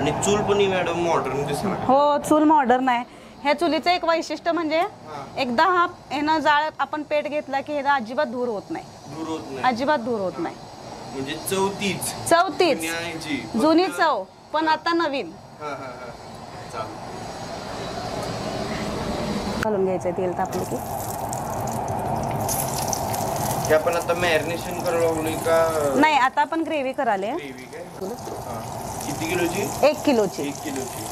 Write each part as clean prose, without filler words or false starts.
आणि चूल पण मॅडम मॉडर्न दिसणार. हो, चूल मॉडर्न आहे. ह्या चुलीचं एक वैशिष्ट्य म्हणजे एकदा हा ह्यानं जाळ आपण पेट घेतला की ह्याला अजिबात धूर होत नाही. दूर होत नाही, अजिबात धूर होत नाही. म्हणजे चव तीच जुनी चव पण आता नवीन. घालून घ्यायचंय तेल तापलं की. हे आपण आता मॅरिनेशन करावं का नाही, आता आपण ग्रेव्ही कराले. ग्रेव्ही काय? किती किलोची? 1 किलोची. 1 किलोची.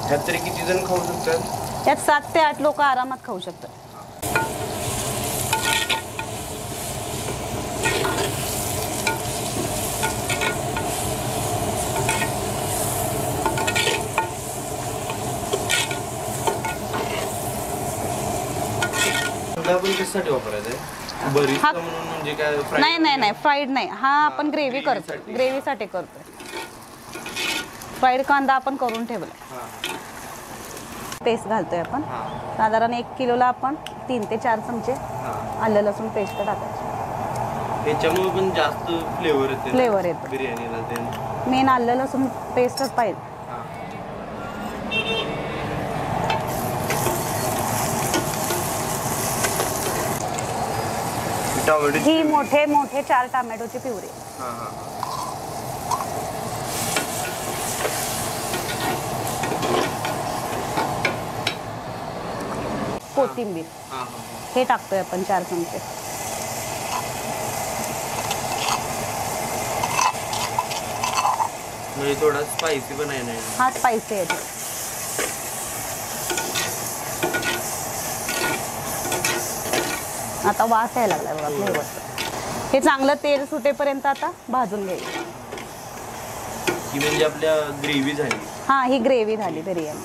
ह्यात तरी किती जण खाऊ शकतात? यात 7 ते 8 लोक आरामात खाऊ शकतात. आपण कशासाठी वापरायचं? बरीचदा म्हणून म्हणजे काय? नाही, फ्राईड नाही. हा आपण ग्रेव्ही करतो, ग्रेव्हीसाठी करतो. फ्राईड कांदा आपण करून ठेवला. पेस्ट घालतोय आपण. साधारण 1 किलोला आपण 3 ते 4 चमचे आलं लसूण पेस्ट टाकायची. त्याच्यामुळे पण जास्त फ्लेवर येतो बिर्याणीला. मेन आलं लसूण पेस्टच पाहिजे. ही मोठे 4 टोमॅटोची प्युरी. कोथिंबीर हे टाकतोय आपण 4 चमचे. म्हणजे थोडा स्पायसी पण आहे. हा स्पायसी आहे. आता वास यायला लागलाय बघा फ्लेवरचा. हे चांगलं तेल सुटेपर्यंत आता भाजून घ्यायचं. म्हणजे आपल्या ग्रेव्ही झाली. हा, ही ग्रेव्ही झाली बिर्याणी.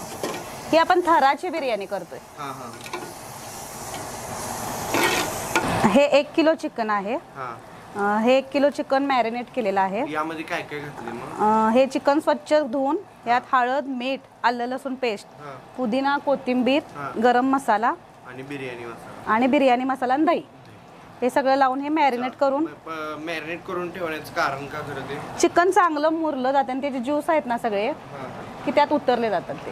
ही आपण थराची बिर्याणी करतोय. हे 1 किलो चिकन आहे. हे 1 किलो चिकन मॅरिनेट केलेलं आहे. यामध्ये काय काय घातले मग? हे चिकन स्वच्छ धुवून यात हळद, मीठ, आलं लसूण पेस्ट, पुदिना, कोथिंबीर, गरम मसाला आणि बिर्याणी मसाला आणि दही हे सगळं लावून हे मॅरिनेट करून ठेवण्याचं कारण का खरं ते? चिकन चांगलं मुरलं जातं आणि त्याचे ज्यूस आहेत ना सगळे की त्यात उतरले जातात. ते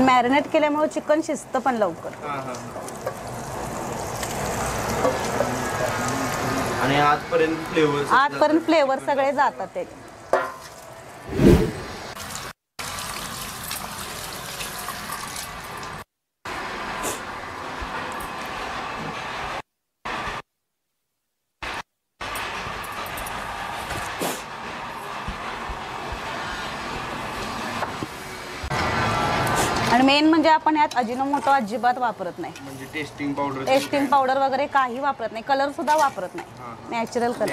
मॅरिनेट केल्यामुळे चिकन शिजतं पण लवकर. आणि आतपर्यंत फ्लेवर सगळे जातात त्याचे. आणि मेन म्हणजे आपण यात अजिनोमोटो अजिबात वापरत नाही. म्हणजे टेस्टिंग पावडर वगैरे काही वापरत नाही. कलर सुद्धा वापरत नाही. Natural colour.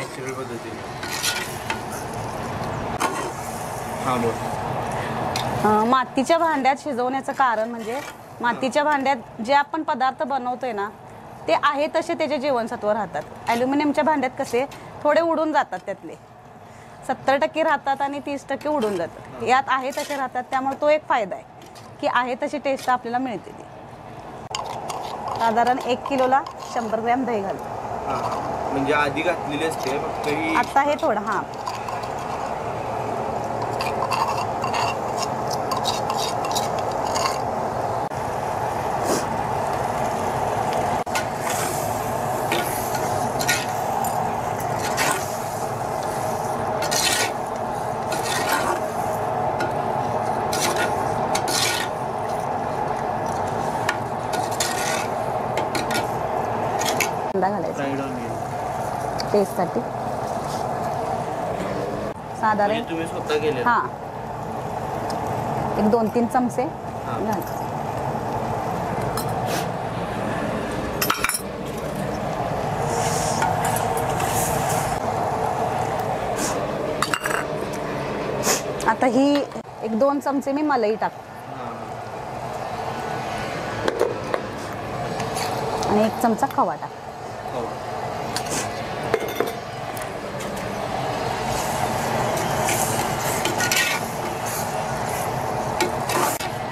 मातीच्या भांड्यात शिजवण्याचं कारण म्हणजे मातीच्या भांड्यात जे आपण पदार्थ बनवतोय ना ते आहे तसे त्याचे जीवनसत्व राहतात. ॲल्युमिनियमच्या भांड्यात कसे थोडे उडून जातात. त्यातले 70% राहतात आणि 30% उडून जातात. यात आहे तसे राहतात. त्यामुळे तो एक फायदा आहे की आहे तशी टेस्ट आपल्याला मिळते. ती साधारण 1 किलोला 100 ग्रॅम दही घालतो. म्हणजे आधी घातलेली असते फक्त आता हे थोडं. हां, घालायचा टेस्टसाठी. साधारण तुम्ही स्वतः केले? हां, एक 2-3 चमचे घालायचे. आता ही 1-2 चमचे मी मलाई टाकते आणि 1 चमचा खवा टाक.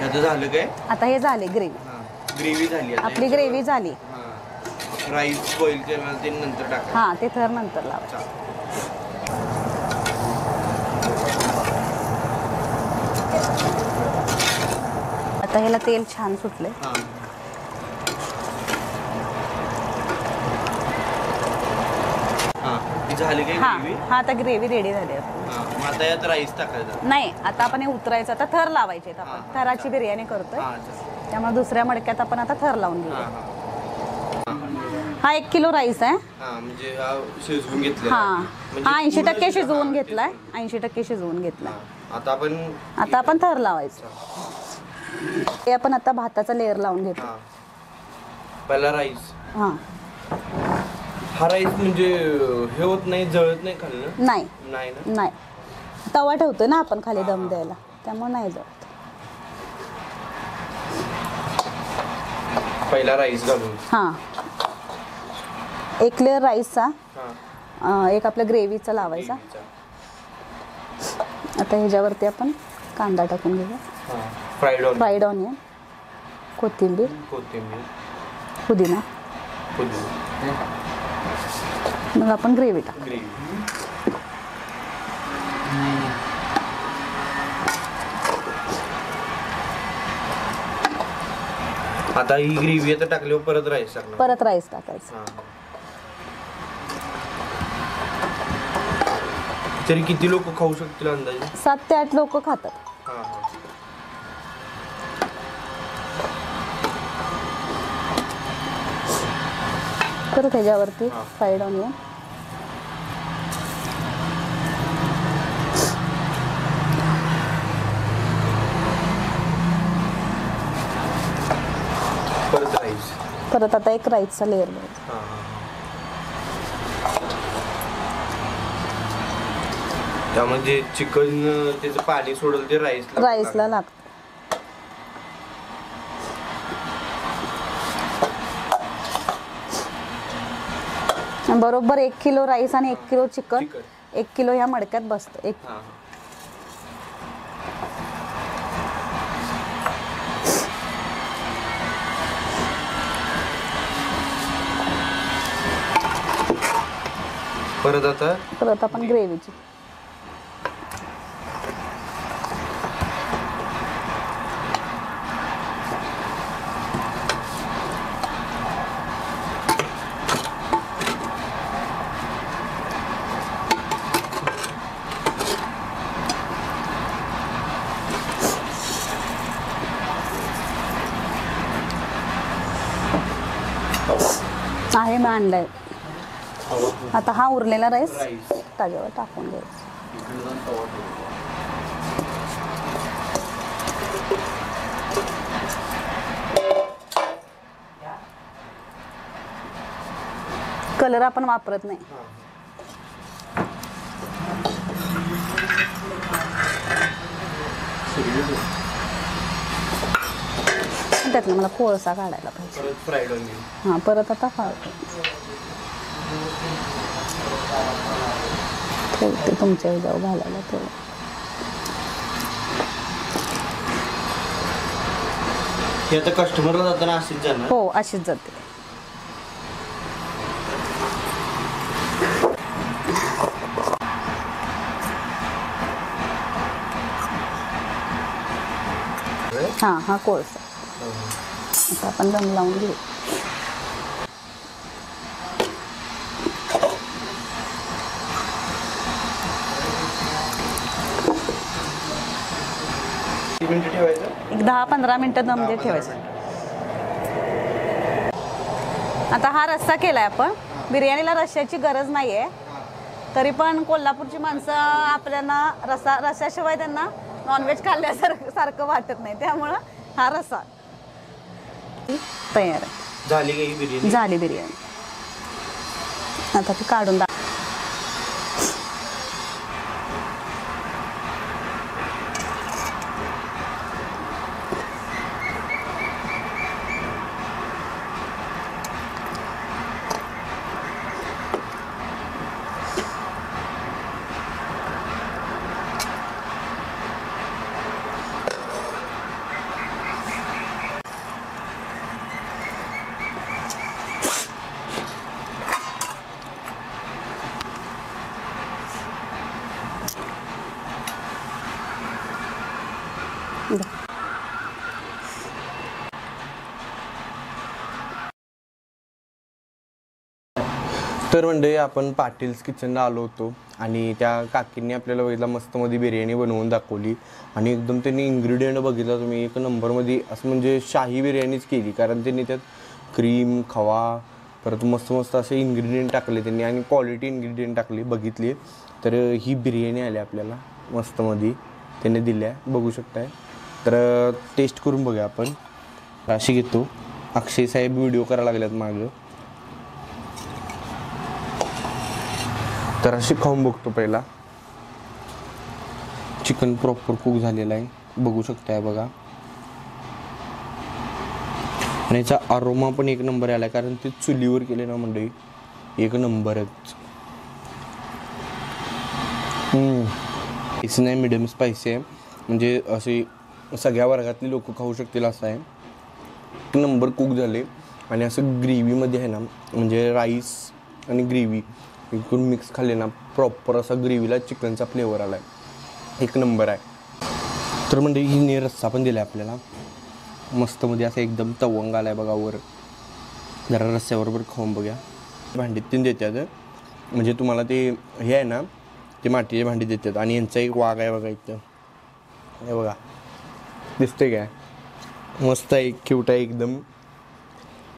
ह्याचं झालं काय? आता हे झाले ग्रेव्ही. ग्रेव्ही झाली आता. आपली ग्रेव्ही झाली. राईस बॉईल केला ते नंतर टाका. हां, ते थर नंतर लावायचं. आता ह्याला तेल छान सुटले. झाली काय ग्रेव्ही? हा, आता ग्रेव्ही रेडी झाली आहे. मग आता यात राईस टाकायचा? नाही, आता आपण हे उतरायचं. आता थर लावायचे आहेत आपण. थराची बिर्याणी करतोय, त्यामुळे दुसऱ्या मडक्यात आपण आता थर लावून घेऊया. हा 1 किलो राईस आहे. म्हणजे शिजवून घेतला. हा 80% शिजवून घेतलाय. 80% शिजवून घेतलाय. आता आपण थर लावायचं. हे आपण आता भाताचा लेअर लावून घेतो. पहिला राईस. हा राईस म्हणजे हे होत नाही, जळत नाही खाल्लं? नाही नाही ना. नाही, तवा ठेवतोय ना आपण खाली दम द्यायला, त्यामुळे नाही जळत. पहिला राईस घालून. हां, 1 लेअर राईसचा, एक आपल्या ग्रेव्हीचा लावायचा. आता ह्याच्यावरती आपण कांदा टाकून घेऊया. फ्राईड ऑनियन, कोथिंबीर, पुदिना. मग आपण ग्रेव्ही टाकू. आता ही ग्रेव्ही आता टाकल्यावर परत राईस टाकणार. परत राईस टाकायचं. तरी किती लोक खाऊ शकतील अंदाजे? 7 ते 8 लोक खातात. तर त्याच्यावरती फ्राईड ऑनियन, परत राईस. परत आता एक राईसचा लेअर द्यायचा. त्यामध्ये चिकन त्याचं पाणी सोडलं ते राईसला लागतं. बरोबर 1 किलो राईस आणि 1 किलो चिकन 1 किलो ह्या मडक्यात बसतं. परत आपण ग्रेव्हीची. आहे मी आणलाय. आता हा उरलेला राईस त्याच्यावर टाकून द्यायचा. कलर आपण वापरत नाही. त्यातनं मला कोळसा काढायला पाहिजे. हां, परत आता ठेवते तुमच्या ह्याच्यावर घालायला थोडं. आता कस्टमरला जाताना अशीच जाणार? हो, अशीच जाते. हां, हा कोळसा. आता आपण दम लावून घेऊ. एक 10-15 मिनिटं दम दे ठेवायचं. आता हा रस्सा केलाय आपण. बिर्याणीला रश्श्याची गरज नाही आहे, तरी पण कोल्हापूरची माणसं आपल्याला रस्स्याशिवाय त्यांना नॉनव्हेज खाल्ल्यासारखं वाटत नाही, त्यामुळं हा रस्सा तयार आहे. झाली बिर्याणी. आता ती काढून तर म्हणजे आपण पाटील्स किचनला आलो होतो आणि त्या काकींनी आपल्याला बघितला मस्तमध्ये बिर्याणी बनवून दाखवली आणि एकदम त्यांनी इन्ग्रेडियंट बघितला तुम्ही एक नंबरमध्ये असं म्हणजे शाही बिर्याणीच केली कारण त्यांनी त्यात क्रीम खवा परत मस्त मस्त असे इन्ग्रेडियंट टाकले त्यांनी आणि क्वालिटी इन्ग्रेडियंट टाकली बघितली तर ही बिर्याणी आली आपल्याला मस्तमध्ये त्यांनी दिल्या बघू शकताय तर टेस्ट करून बघूया आपण अशी घेतो अक्षय साहेब व्हिडिओ करायला लागल्यात मागं तर अशी खाऊन बघतो पहिला चिकन प्रॉपर कुक झालेलं आहे बघू शकताय बघा आणि याचा अरोमा पण एक नंबर आला कारण ते चुलीवर केले ना मंडळी एक नंबरच स्पायसी नाही मिडियम स्पायसी आहे म्हणजे असे सगळ्या वर्गातली लोक खाऊ शकतील असं आहे एक नंबर कुक झाले आणि असं ग्रेव्हीमध्ये आहे ना म्हणजे राईस आणि ग्रेव्ही एकूण मिक्स खाल्ले ना प्रॉपर असा ग्रेव्हीला चिकनचा फ्लेवर आला आहे एक नंबर आहे तर म्हणजे हिने रस्सा पण दिला आहे आपल्याला मस्तमध्ये असं एकदम तवंग आला आहे बघा वर जरा रस्स्याबरोबर खाऊन बघूया भांडीत तीन देतात म्हणजे तुम्हाला ते हे आहे ना ते मातीचे भांडी देतात आणि यांचा एक वाघ आहे बघा इथं हे बघा दिसतंय काय मस्त आहे क्यूट आहे एकदम